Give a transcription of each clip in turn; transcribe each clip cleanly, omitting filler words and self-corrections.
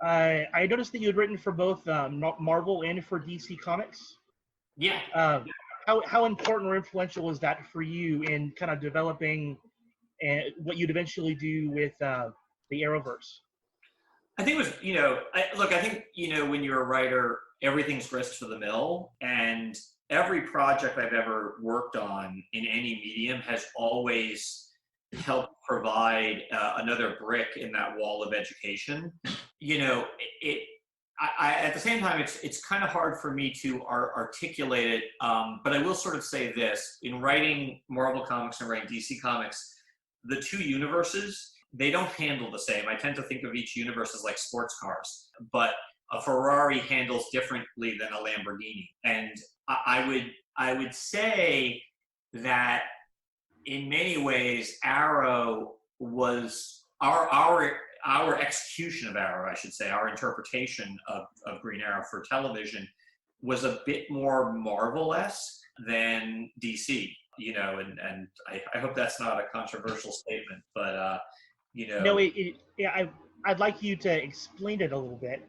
I noticed that you had written for both Marvel and for DC Comics. Yeah. How important or influential was that for you in kind of developing what you'd eventually do with the Arrowverse? I think it was, I think, when you're a writer, everything's grist for the mill. And every project I've ever worked on in any medium has always helped provide another brick in that wall of education. At the same time, it's kind of hard for me to articulate it, but I will sort of say this. In writing Marvel Comics and writing DC Comics, the two universes, they don't handle the same. I tend to think of each universe as like sports cars, but a Ferrari handles differently than a Lamborghini. And I would say that in many ways, Arrow was our execution of Arrow, I should say, our interpretation of Green Arrow for television was a bit more Marvel-esque than DC, and I hope that's not a controversial statement, but No, I'd like you to explain it a little bit,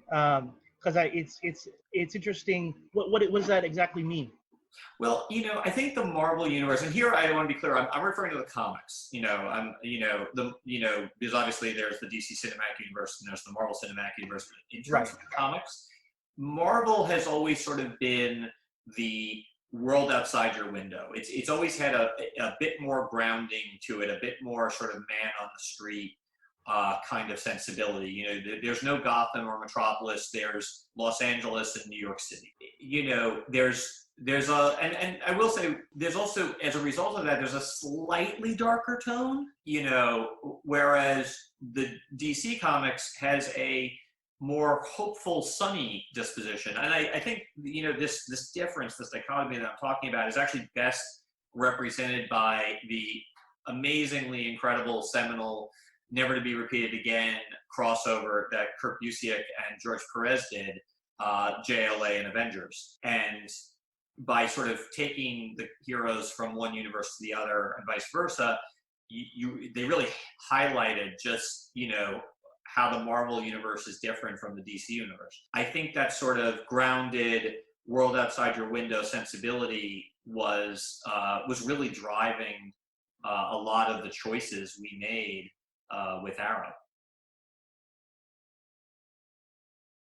because it's interesting. What does that exactly mean? Well, I think the Marvel universe, and here I want to be clear, I'm referring to the comics. Because obviously there's the DC Cinematic Universe and there's the Marvel Cinematic Universe. In terms of the comics, Marvel has always sort of been the world outside your window. It's always had a bit more grounding to it, a bit more sort of man on the street kind of sensibility. There's no Gotham or Metropolis. There's Los Angeles and New York City. And I will say, there's also, as a result of that, there's a slightly darker tone, whereas the DC Comics has a more hopeful, sunny disposition. And I think, this difference, this dichotomy that I'm talking about is actually best represented by the amazingly incredible, seminal, never to be repeated again crossover that Kurt Busiek and George Perez did, JLA and Avengers. And by sort of taking the heroes from one universe to the other and vice versa, they really highlighted just, how the Marvel universe is different from the DC universe. I think that sort of grounded world outside your window sensibility was really driving a lot of the choices we made with Arrow.